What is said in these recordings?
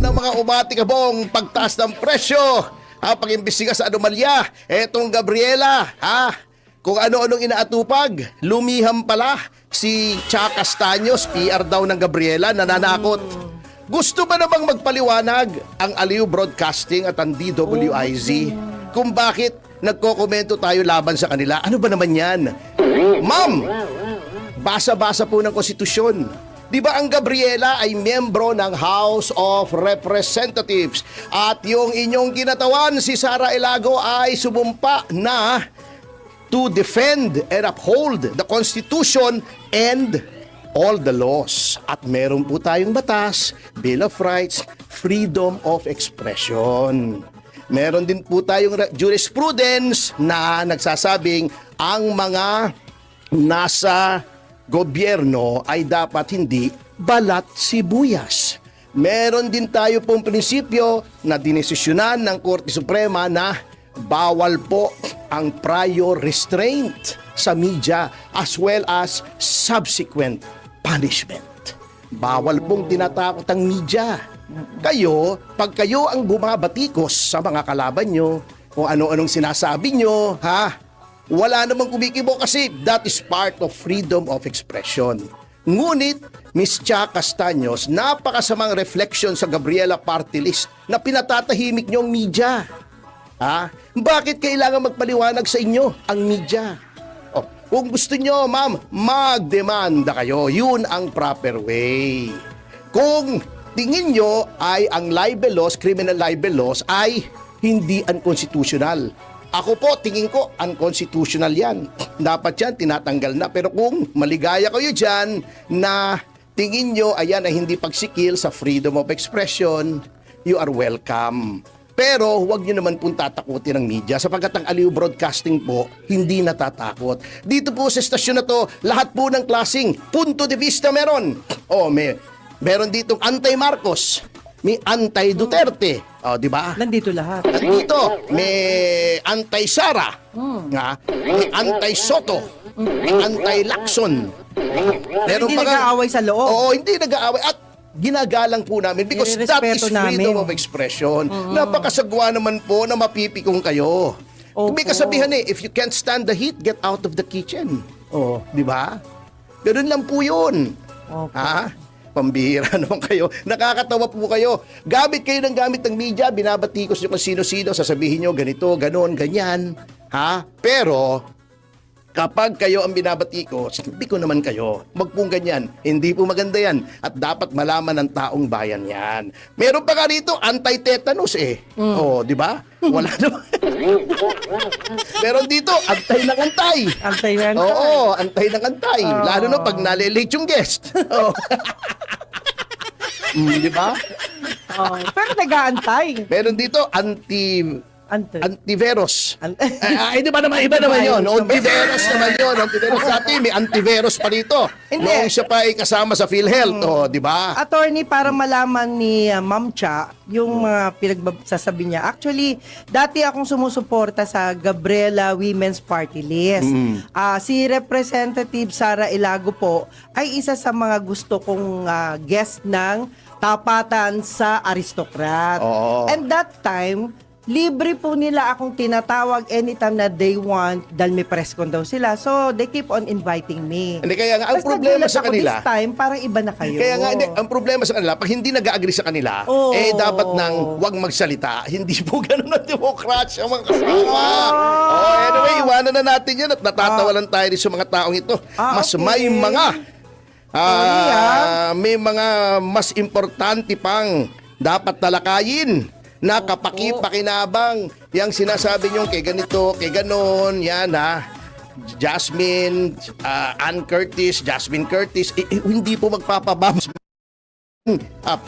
ng mga umatikabong pagtaas ng presyo, pag-imbestiga sa anomalya, etong Gabriela, kung ano-anong inaatupag, lumiham pala si Cha Castaños, PR daw ng Gabriela, nananakot. Gusto ba namang magpaliwanag ang Aliw Broadcasting at ang DWIZ kung bakit nagkokomento tayo laban sa kanila? Ano ba naman yan? Ma'am, basa-basa po ng konstitusyon. Di ba ang Gabriela ay miyembro ng House of Representatives at yung inyong kinatawan si Sara Ilago ay sumumpa na to defend and uphold the Constitution and all the laws. At meron po tayong batas, Bill of Rights, Freedom of Expression. Meron din po tayong jurisprudence na nagsasabing ang mga nasa gobyerno ay dapat hindi balat sibuyas. Meron din tayo pong prinsipyo na dinesisyonan ng Korte Suprema na bawal po ang prior restraint sa media as well as subsequent punishment. Bawal pong tinatakot ang media. Pag kayo ang bumabatikos sa mga kalaban nyo, kung ano-anong sinasabi nyo, wala namang kumikibo kasi that is part of freedom of expression. Ngunit, Ms. Cha Castaños, napakasamang reflection sa Gabriela Party List na pinatatahimik niyo ang media. Bakit kailangan magpaliwanag sa inyo ang media? Kung gusto nyo, ma'am, magdemanda kayo. Yun ang proper way. Kung tingin nyo ay ang libel laws, criminal libel laws, ay hindi unconstitutional. Ako po, tingin ko, unconstitutional yan. Dapat yan, tinatanggal na. Pero kung maligaya kayo dyan na tingin nyo, ayan ay hindi pagsikil sa freedom of expression, you are welcome. Pero huwag nyo naman pong tatakutin ng media sapagkat ang Aliw Broadcasting po hindi natatakot. Dito po sa estasyon na to, lahat po ng klaseng punto de vista meron. Meron ditong anti-Marcos, may anti-Duterte, di ba? Nandito lahat. Nandito, may anti-Sara, may anti-Soto, may anti-Lacson. Hindi nag-aaway sa loob. Oo, hindi nag-aaway. At ginagalang po namin because that is freedom of expression. Napakasagwa naman po na mapipikong kayo. May kasabihan if you can't stand the heat, get out of the kitchen. Di ba? Ganun lang po yun. Pambihira naman kayo. Nakakatawa po kayo. Gamit kayo ng gamit ng media, binabatikos nyo kung sino-sino, sasabihin nyo ganito, ganon, ganyan. Pero, kapag kayo ang binabatikos, hindi ko naman kayo. Wag pong ganyan. Hindi po maganda yan. At dapat malaman ng taong bayan yan. Meron pa nga rito, anti-tetanus di ba? Wala naman. Meron dito, antay ng antay. Antay ng antay. Oo, antay ng antay. Lalo na pag nalilate yung guest. Di ba? Pero nag-aantay. Meron dito, antivirus. Di ba naman, iba naman yun. Antivirus naman yun. Antivirus sa atin, may antivirus pa rito. Noong siya pa ay kasama sa PhilHealth, di ba? Attorney, para malaman ni Ma'am Cha, yung mga pinagsasabi niya. Actually, dati akong sumusuporta sa Gabriela Women's Party List. Si Representative Sara Ilago po ay isa sa mga gusto kong guest ng Tapatan sa Aristocrat. And that time, libre po nila akong tinatawag anytime na they want dahil may press con daw sila. So, they keep on inviting me. Hindi, kaya nga, ang problema sa kanila, this time, parang iba na kayo. Kaya nga, ang problema sa kanila, pag hindi nag-agree sa kanila, dapat nang wag magsalita. Hindi po ganun ang demokrasya, mga kasama. Anyway, iwanan na natin yan at natatawa lang tayo sa mga taong ito. May mga mas importante pang dapat talakayin na kapaki-pakinabang yung sinasabi nyo kay ganito, kay ganon, yan Jasmine, Jasmine Curtis, hindi po magpapababa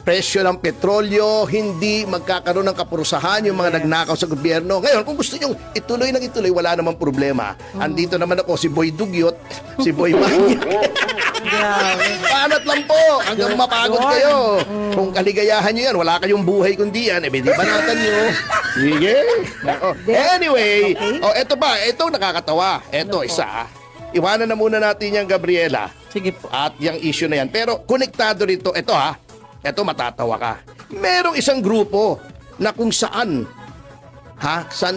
presyo ng petrolyo, hindi magkakaroon ng kapurusahan yung mga nagnakaw sa gobyerno. Ngayon, kung gusto nyo ituloy ng ituloy, wala namang problema. Andito naman ako, si Boy Dugyot, si Boy Manyak. Panat lang po, hanggang mapagod kayo. Kung kaligayahan nyo yan, wala kayong buhay kundi yan, di banatan nyo. Sige. Anyway, eto ba, eto nakakatawa. Eto, isa. Iwanan na muna natin yung Gabriela. Sige po. At yung issue na yan. Pero konektado rito, eto matatawa ka. merong isang grupo na kung saan saan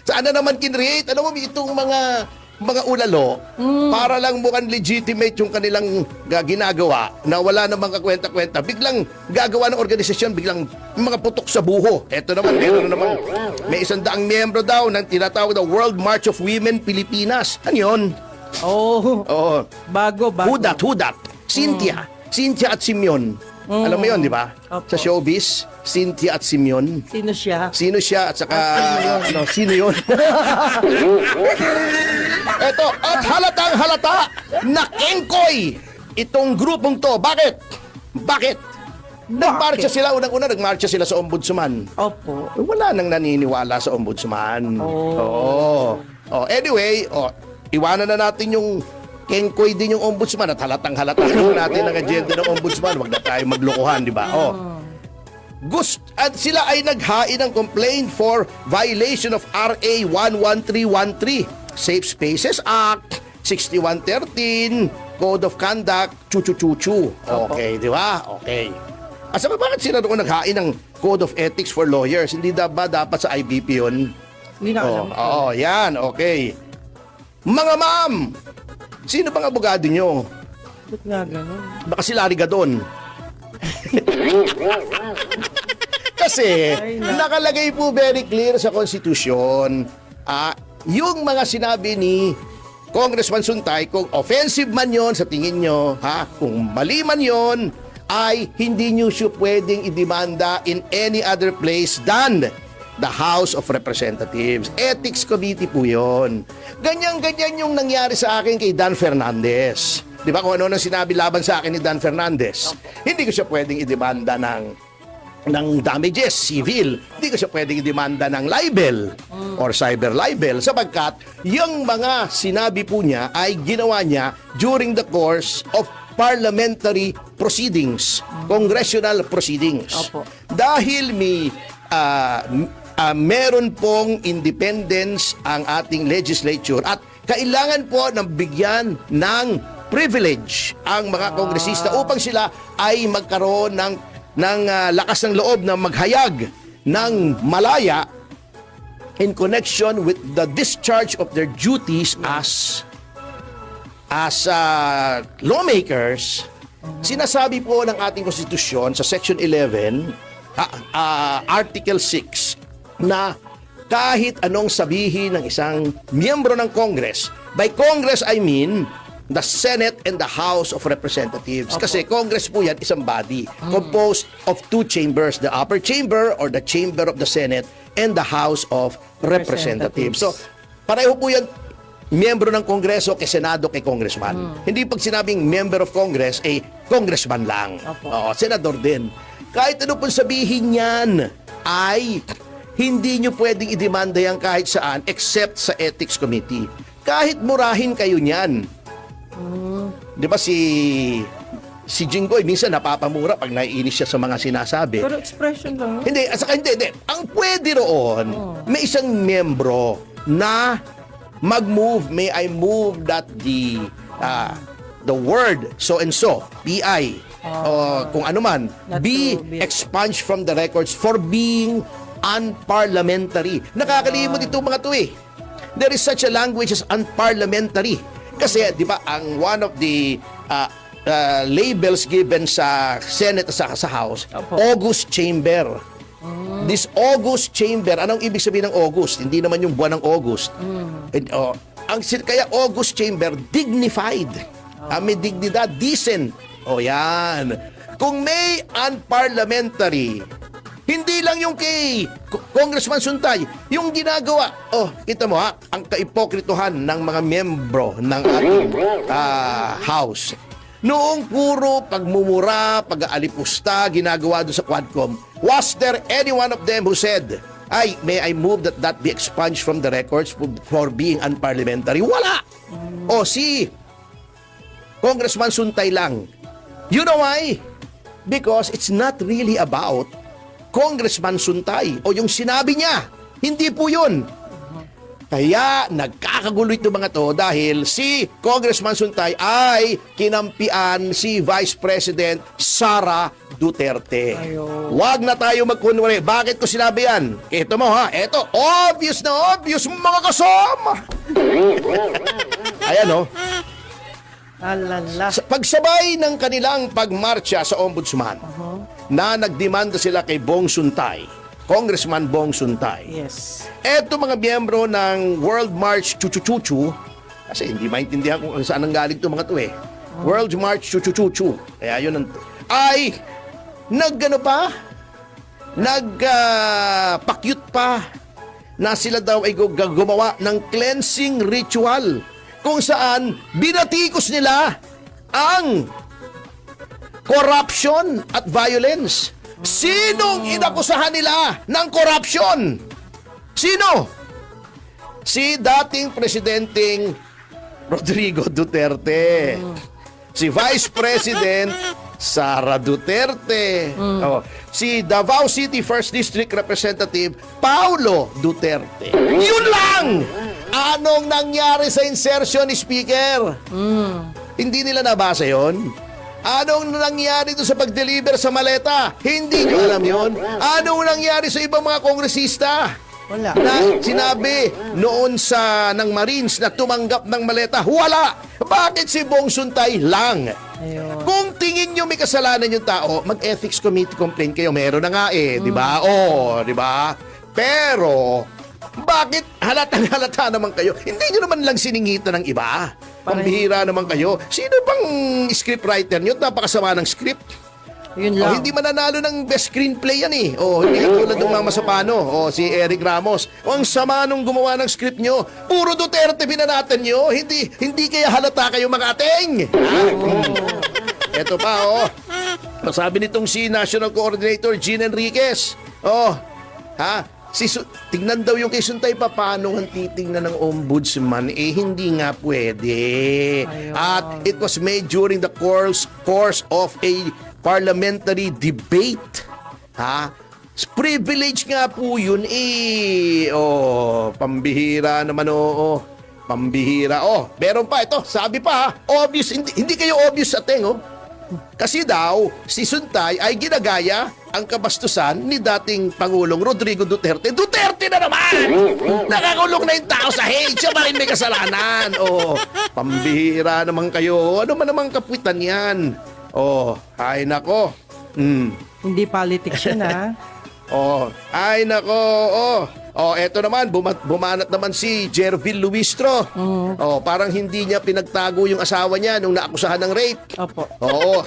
saan na naman kinreate, alam mo, itong mga ulalo, para lang mukhang legitimate yung kanilang ginagawa na wala namang kakwenta-kwenta, biglang gagawa ng organisasyon, biglang mga putok sa buho. Eto naman, meron naman, may 100 miyembro daw ng tinatawag na World March of Women Pilipinas. Ano yun? Oh, Oo. bago. Hudat. Cynthia at Simeon. Alam mo yun, di ba? Opo. Sa showbiz, Cynthia at Simeon. Sino siya? Sino siya at saka sino yun? Eto, at halatang halata na kengkoy itong grupong to. Bakit? Nagmarcha sila, unang-una nagmarcha sila sa ombudsman. Opo. Wala nang naniniwala sa ombudsman. Oh. Anyway, iwanan na natin yung kengkoy din yung ombudsman at halatang halata naman natin ang agenda ng ombudsman. Huwag na tayo maglokohan, di ba? At sila ay naghain ng complaint for violation of RA 11313, Safe Spaces Act, 6113, Code of Conduct, chu-chu-chu-chu. Okay, di ba? Okay. At saka bakit sila doon naghain ng Code of Ethics for Lawyers? Hindi ba dapat sa IBP yun? Hindi na alam. Yan, okay. Mga ma'am, sino bang abogado nyo? Ba't nga ganun? Baka si Larry Gadon. Kasi nakalagay po very clear sa konstitusyon, yung mga sinabi ni Congressman Suntay, kung offensive man yon sa tingin nyo, kung mali man yon, ay hindi nyo siya pwedeng idemanda in any other place than the House of Representatives. Ethics Committee po yun. Ganyan-ganyan yung nangyari sa akin kay Dan Fernandez. Di ba kung ano nang sinabi laban sa akin ni Dan Fernandez? Hindi ko siya pwedeng idemanda ng damages, civil. Hindi ko siya pwedeng idemanda ng libel or cyber libel sapagkat yung mga sinabi po niya ay ginawa niya during the course of parliamentary proceedings, congressional proceedings. Opo. Dahil meron pong independence ang ating legislature at kailangan po ng bigyan ng privilege ang mga kongresista upang sila ay magkaroon ng lakas ng loob na maghayag ng malaya in connection with the discharge of their duties as lawmakers. Sinasabi po ng ating konstitusyon sa Section 11, Article 6, na kahit anong sabihin ng isang miyembro ng Congress, by Congress I mean the Senate and the House of Representatives. Kasi Congress po yan, isang body composed of two chambers, the upper chamber or the chamber of the Senate and the House of Representatives. So, pareho po yan, miyembro ng Kongreso kay Senado kay Congressman. Hindi pag sinabing member of Congress, Congressman lang. Oo, senador din. Kahit ano pong sabihin yan, ay hindi nyo pwedeng idemanda yan kahit saan except sa Ethics Committee. Kahit murahin kayo niyan. Di ba si Jinggoy minsan napapamura pag naiinis siya sa mga sinasabi. Pero expression lang. Hindi. Ang pwede roon, may isang miyembro na mag-move, may I move that the word so and so, PI, kung ano man, be expunged from the records for being unparliamentary. Nakakalimot itong mga to eh. There is such a language as unparliamentary. Kasi, di ba, ang one of the labels given sa Senate sa House, August Chamber. This August Chamber, anong ibig sabihin ng August? Hindi naman yung buwan ng August. Kaya August Chamber, dignified. May dignidad, decent. Yan. Kung may unparliamentary, hindi lang yung kay Congressman Suntay, yung ginagawa, kita mo ang kaipokrituhan ng mga miyembro ng ating House. Noong puro pagmumura, pag-aalipusta, ginagawa doon sa Quadcom, was there any one of them who said, may I move that be expunged from the records for being unparliamentary? Wala! Si Congressman Suntay lang. You know why? Because it's not really about Congressman Suntay o yung sinabi niya. Hindi po yun. Kaya nagkakagulo itong mga to dahil si Congressman Suntay ay kinampian si Vice President Sara Duterte. Ayo. Huwag na tayo magkunwari. Bakit ko sinabi yan? Ito mo ha, ito, obvious na obvious mga kasama. Ayan o. Alala. Pagsabay ng kanilang pagmarcha sa ombudsman na nagdemanda sila kay Bong Suntay, Congressman Bong Suntay. Yes. Eto mga miyembro ng World March Chuchuchuchu, kasi hindi maintindihan kung saan ang galing itong mga to eh. World March Chuchuchuchu, kaya yun ay nagano pa, nagpakyut pa na sila daw ay gumawa ng cleansing ritual kung saan binatikos nila ang corruption at violence. Sinong inakusahan nila ng corruption? Sino? Si dating presidenteng Rodrigo Duterte. Si Vice President Sara Duterte. Oh, si Davao City 1st District Representative Paulo Duterte. Yun lang! Anong nangyari sa insertion ni Speaker? Hindi nila nabasa yon? Anong nangyari doon sa pag-deliver sa maleta? Hindi nyo alam yon. Anong nangyari sa ibang mga kongresista? Wala. Na sinabi noon ng Marines na tumanggap ng maleta? Wala! Bakit si Bong Suntay lang? Ayun. Kung tingin nyo may kasalanan yung tao, mag-ethics committee complaint kayo. Meron na nga eh, di ba? Oh, di ba? Pero, bakit halatang-halata naman kayo? Hindi nyo naman lang siningitan ng iba. Pambihira naman kayo. Sino bang scriptwriter nyo? Napakasama ng script. Yun Oh, lang. hindi mananalo ng best screenplay yan eh. Oh, hindi katulad ng Mama Sapano. Oh, si Eric Ramos. Oh, ang sama nung gumawa ng script nyo. Puro Duterte binanatan nyo. Hindi kaya halata kayo mga ateng. Ito pa, oh. Sabi nitong si National Coordinator Jean Enriquez. Oh, ha? Tignan daw yung kay Suntay pa, paano ang titingnan ng ombudsman? Eh, hindi nga pwede. Ayun. At it was made during the course of a parliamentary debate. Ha? Privilege nga po yun eh. Oh, pambihira naman oh. Pambihira. Oh, meron pa ito. Sabi pa ha, obvious. Hindi kayo obvious sa oh. Kasi daw, si Suntay ay ginagaya ang kabastusan ni dating Pangulong Rodrigo Duterte. Duterte na naman! Nakakulong na yung tao sa hate. Siya pa rin may kasalanan. Oh, pambihira naman kayo. Ano man namang kapitan yan? Oh, ay nako. Hindi politics yun, ha? Oh, ay nako. Oh, eto naman, bumanat naman si Jervil Luistro. Oh, parang hindi niya pinagtago yung asawa niya nung naakusahan ng rape. Opo. Oo,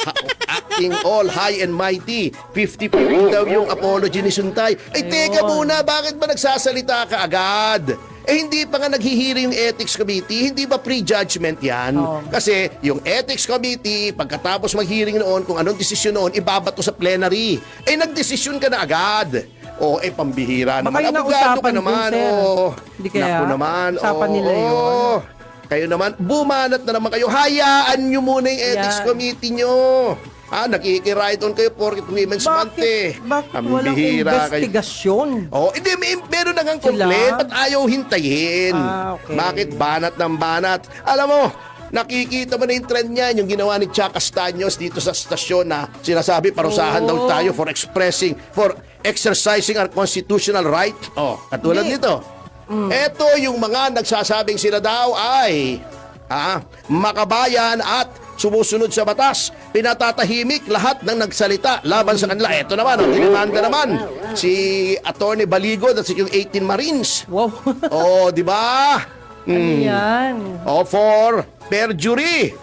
acting all high and mighty. 50-50 daw yung apology ni Suntay. Ay, teka muna, bakit ba nagsasalita ka agad? Eh, hindi pa nga naghihiring yung ethics committee. Hindi ba pre-judgment yan? Oo. Kasi yung ethics committee, pagkatapos mag-hearing noon, kung anong desisyon noon, ibabato sa plenary. Eh, nagdesisyon ka na agad. O, pambihira Baka naman. yun ang Abogado ka usapan dun, naman. sir. Oh. Hindi kaya? Naku naman. Usapan nila yun. Kayo naman, bumanat na naman kayo. Hayaan nyo muna yung ethics Yan. committee nyo. Nakikiride on kayo for Women's Month eh. Bakit Ang walang bihira kayo. investigasyon? Oh, hindi, meron na ngang complaint. Ba't ayaw hintayin? Okay. Bakit banat ng banat? Alam mo, nakikita mo na yung trend niyan, yung ginawa ni Cha Castaños dito sa stasyon na sinasabi parusahan daw tayo for exercising our constitutional right. Oh, katulad Hindi. nito. Ito yung mga nagsasabing sila daw ay makabayan at sumusunod sa batas. Pinatatahimik lahat ng nagsalita laban sa kanila. Ito naman, dinimanda naman si Attorney Baligod at si yung 18 Marines. Wow. Oh, di ba? Ano yan? Oh, for perjury.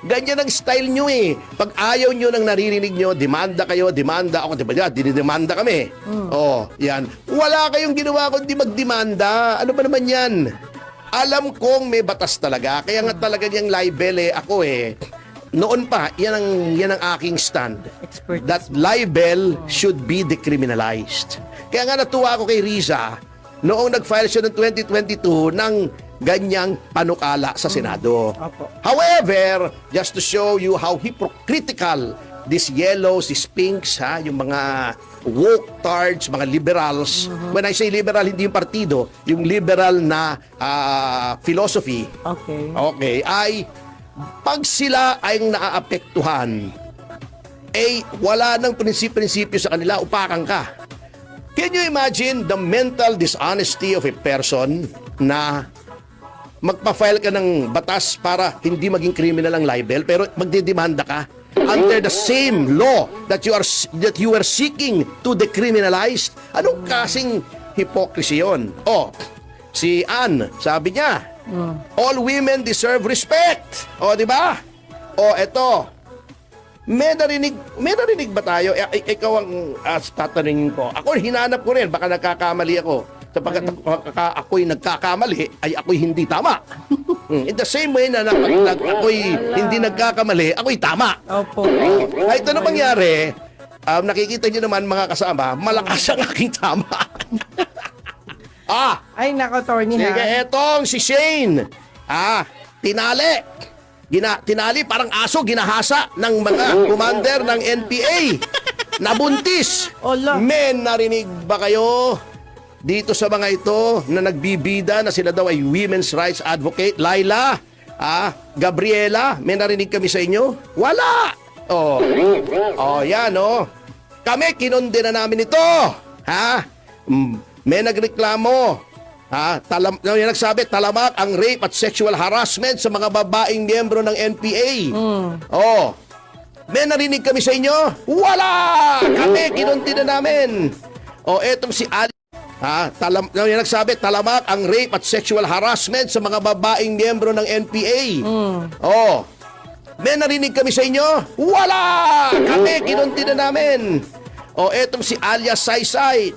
Ganyan ang style nyo eh. Pag ayaw nyo nang naririnig nyo, demanda kayo, demanda ako, diba? Dinidemanda kami. Oh, yan. Wala kayong ginawa kundi magdemanda. Ano ba naman yan? Alam kong may batas talaga. Kaya nga talaga niyang libel eh. Ako eh. Noon pa, yan ang aking stand. Expertise. That libel should be decriminalized. Kaya nga natuwa ako kay Riza noong nag-file siya ng 2022 ng ganyang panukala sa Senado. Opo. However, just to show you how hypocritical these yellows, these pinks, yung mga woke tards, mga liberals. When I say liberal, hindi yung partido, yung liberal na philosophy, Okay. ay pag sila ay naaapektuhan, wala nang prinsipyo sa kanila, upakan ka. Can you imagine the mental dishonesty of a person na magpa-file ka ng batas para hindi maging criminal ang libel pero magdedemanda ka under the same law that you were seeking to decriminalize? Anong kasing hypocrisy yun? Si Anne, sabi niya, all women deserve respect. Di ba? Eto, may narinig ba tayo? Ikaw ang tatanungin ko. Ako, hinanap ko rin, baka nagkakamali ako. Sapagkat ako'y nagkakamali, ay ako'y hindi tama. In the same way na ako'y hindi nagkakamali, ako'y tama. Opo. Ito na mangyari, nakikita niyo naman mga kasama, malakas ang aking tama. Ay, nako, Attorney, Sige, ha? etong si Shane. Tinali. Tinali parang aso, ginahasa ng mga commander ng NPA. Nabuntis. Ola. Men, narinig ba kayo dito sa mga ito na nagbibida na sila daw ay women's rights advocate? Laila, Gabriela, may narinig kami sa inyo? Wala. Yan, Kami, kinundi na namin ito. May nagreklamo. Yung nagsabi, talamak ang rape at sexual harassment sa mga babaeng miyembro ng NPA. May narinig kami sa inyo? Wala! Kami, kinundi na namin. Etong si Ali. Yung nagsabi, talamak ang rape at sexual harassment sa mga babaeng miyembro ng NPA. May narinig kami sa inyo? Wala! Kami, kinundi na namin. Etong si Alia Saysay.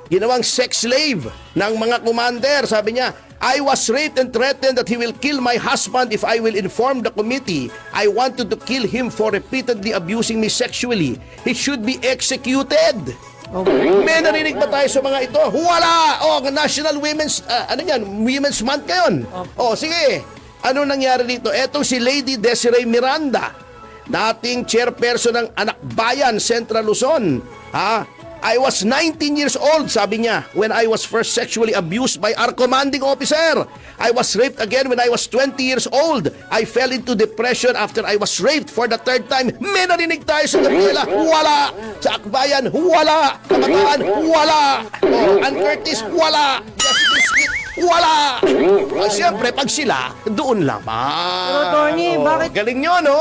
Ginawang sex slave ng mga commander. Sabi niya, I was raped and threatened that he will kill my husband if I will inform the committee. I wanted to kill him for repeatedly abusing me sexually. He should be executed. May narinig ba tayo sa mga ito? Wala! National Women's, Women's Month ngayon. Sige. Ano nangyari dito? Etong si Lady Desiree Miranda, dating chairperson ng Anak Bayan, Central Luzon. I was 19 years old, sabi niya, when I was first sexually abused by our commanding officer. I was raped again when I was 20 years old. I fell into depression after I was raped for the third time. May narinig tayo sa Gabriela? Wala. Sa Akbayan? Wala. Kabataan? Wala. Ann Curtis? Wala. Justin Smith? Wala. Siyempre, pag sila, doon lamang. Pero, Tony, bakit- Galing nyo, no?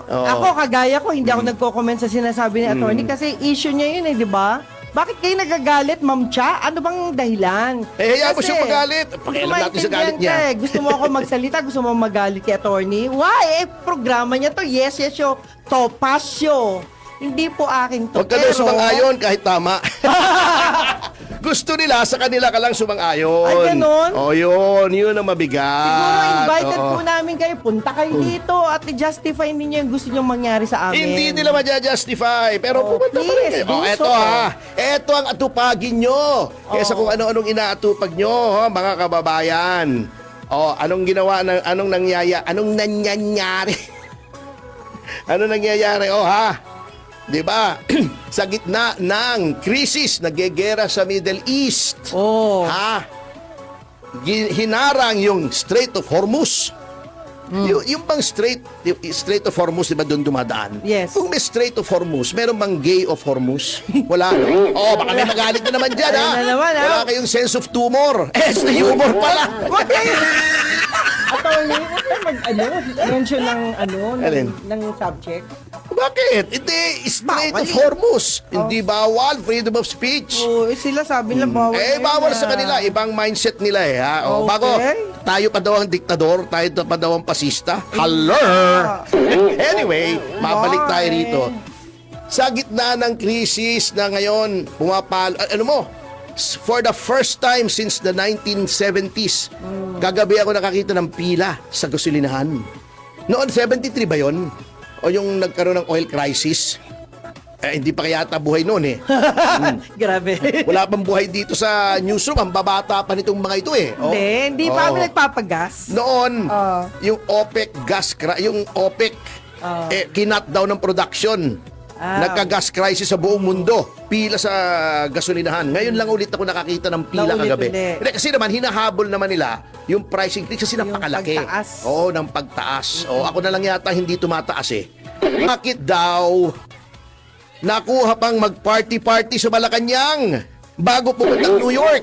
Ako, kagaya ko, hindi ako nagko-comment sa sinasabi ni Attorney kasi issue niya yun, di ba? Bakit kayo nagagalit, Ma'am Cha? Ano bang dahilan? Hayaan mo siya magalit. Pakialam natin sa galit niya. Gusto mo ako magsalita, gusto mo magalit kay Attorney? Why? Programa niya to. Yes, show. Topasyo. Hindi po aking to. Huwag ka daw sumang-ayon kahit tama. Gusto nila, sa kanila ka lang sumang-ayon. Ay, ganun? Yun ang mabigat. Siguro invited po namin kayo. Punta kayo dito at i-justify ninyo yung gusto nyo mangyari sa amin. Hindi nila ma-justify. Pero pumunta pa rin please, kayo. do Eto so. Eto ang atupagin nyo. Kesa kung ano-anong inaatupag nyo, mga kababayan. Anong ginawa, anong nangyayari? Ano nangyayari? Diba? Sa gitna ng krisis, nagegera sa Middle East. Hinarang yung Strait of Hormuz. Yung bang Strait of Hormuz, diba doon dumadaan? Yes. Kung may Strait of Hormuz, meron bang Gay of Hormuz? Wala, no? Baka may magalit na naman dyan, Ayun na naman, Wala kayong sense of humor. Sa humor pala. Wag kayo! Attorney, mention ng subject. Bakit? Hindi, Strait Bawal of eh. Hormuz. Hindi bawal, freedom of speech. Sila sabi nila bawal. Bawal sa kanila. Ibang mindset nila Okay. Bago, tayo pa daw ang diktador, tayo pa daw ang pasista. Hello! Anyway, mabalik tayo rito. Sa gitna ng krisis na ngayon, for the first time since the 1970s, kagabi ako nakakita ng pila sa gasolinahan. Noon, 73 ba yun? O yung nagkaroon ng oil crisis? Hindi pa kaya ata buhay noon eh. Grabe. Wala pang buhay dito sa newsroom. Ang babata pa nitong mga ito eh. Hindi pa kami nagpapagas. Noon, yung OPEC gas, yung OPEC kinat daw ng production. Nagka-gas crisis sa buong mundo. Pila sa gasolinahan. Ngayon lang ulit ako nakakita ng pila kagabi. Hindi, kasi naman, hinahabol naman nila yung price increase kasi napakalaki. Pagtaas. Oo, ng pagtaas. Ako na lang yata hindi tumataas eh. Bakit daw nakuha pang mag-party-party sa Malacanang bago pumunta New York?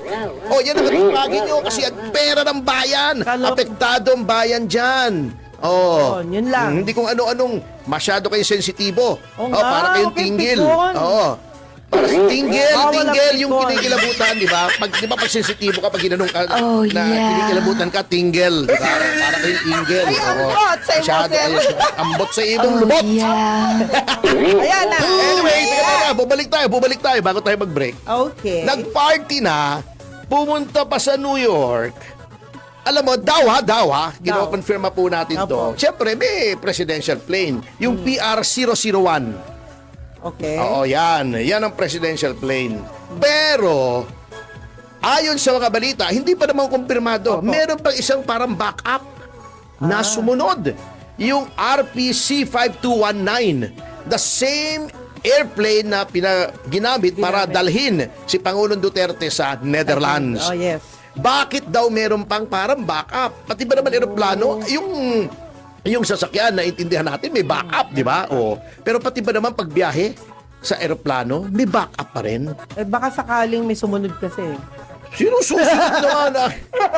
Yan ang natupagin nyo kasi ang pera ng bayan. Apektado ang bayan dyan. Yun lang. Hindi kung ano-anong masyado kayo sensitibo. Para kayong okay, tinggil. pikon. Para si tinggil, Bawal ang yung pikon. kinikilabutan, di ba? Di ba pag sensitibo ka, pag ginanong ka, na yeah. kinikilabutan ka, tinggil. Di ba? Para kayong tinggil. Ay, ambot sa Masyado emotion. kayo. Ambot sa ibong lubot. Ayan na. Anyway, teka, bubalik tayo bago tayo mag-break. Okay. Nag-party na, pumunta pa sa New York. Alam mo, daw ha, gino-confirma po natin to. Opo. Siyempre, may presidential plane. Yung PR-001. Okay. Oo, yan. Yan ang presidential plane. Pero, ayon sa mga balita, hindi pa naman kumpirmado. Opo. Meron pang isang parang backup na sumunod. Yung RPC-5219. The same airplane na ginamit para dalhin si Pangulong Duterte sa Netherlands. Oh, yes. Bakit daw meron pang parang backup? Pati ba naman eroplano, yung sasakyan, naintindihan natin, may backup, di ba? Pero pati ba naman pagbiyahe sa eroplano, may backup pa rin? Baka sakaling may sumunod kasi. Sino susunod naman?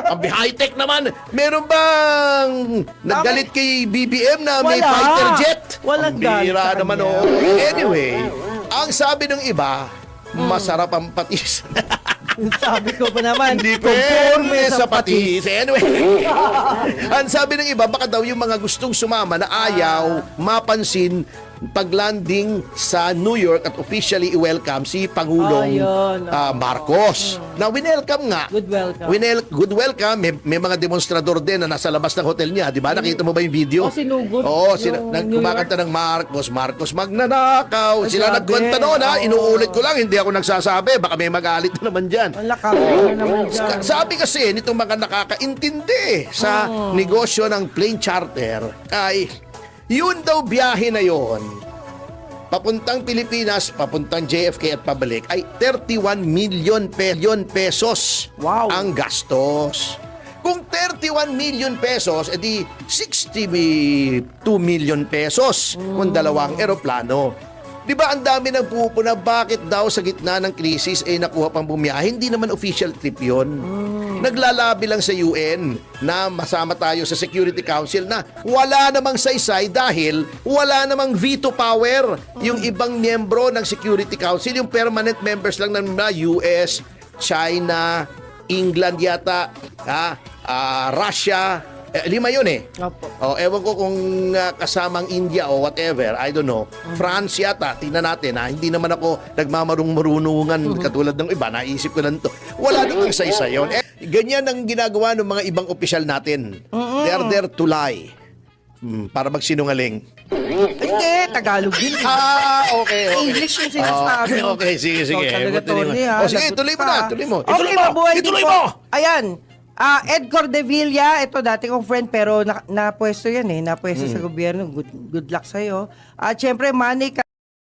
Ang high-tech naman. Meron bang naggalit kay BBM na may Wala. fighter jet? Walang Ang bira galit sa naman, kanya. Anyway, ang sabi ng iba, masarap ang patis. Sabi ko pa naman, Hindi conforme pwede sa patis. Anyway, ang sabi ng iba, baka daw yung mga gustong sumama na ayaw mapansin paglanding sa New York at officially i-welcome si Pangulong yun. Marcos. Na winelcome nga. Good welcome. Good welcome. May mga demonstrador din na nasa labas ng hotel niya. Di ba? Nakita mo ba yung video? Sinugod. Oo, Yung New kumakanta ng Marcos magnanakaw. Sila grabe. nagkwenta noon ha. Inuulit ko lang, hindi ako nagsasabi. Baka may magalit na naman dyan. Wala ka naman dyan. Sabi kasi nitong mga nakakaintindi sa negosyo ng plane charter ay yun daw biyahe na yon papuntang Pilipinas, papuntang JFK at pabalik ay 31 million pesos Wow. ang gastos. Kung 31 million pesos, edi 62 million pesos kung dalawang eroplano. Di ba ang dami nang pupuna, bakit daw sa gitna ng krisis nakuha pang bumiyahe? Hindi naman official trip yun. Naglalabi lang sa UN na masama tayo sa Security Council na wala namang saysay dahil wala namang veto power yung ibang miyembro ng Security Council, yung permanent members lang ng mga US, China, England yata, Russia, 5 yun Opo. ewan ko kung kasamang India o whatever, I don't know. France yata, tingnan natin hindi naman ako nagmamarunungan katulad ng iba, naisip ko lang to. Wala namang isa-isa yun. Ganyan ang ginagawa ng mga ibang opisyal natin. They are there to lie. Para magsinungaling. Hindi, Tagalog din. Okay. English yung sinasabi. Okay, sige. Ikaw talaga, Tony, Sige, lagot tuloy mo ka. na, tuloy mo. Okay, mabuhay din Ituloy po. mo! Ayan. Ed Cordevilla, ito dati kong friend pero napwesto yan napwesto sa gobyerno. Good luck sa'yo. At syempre, Manny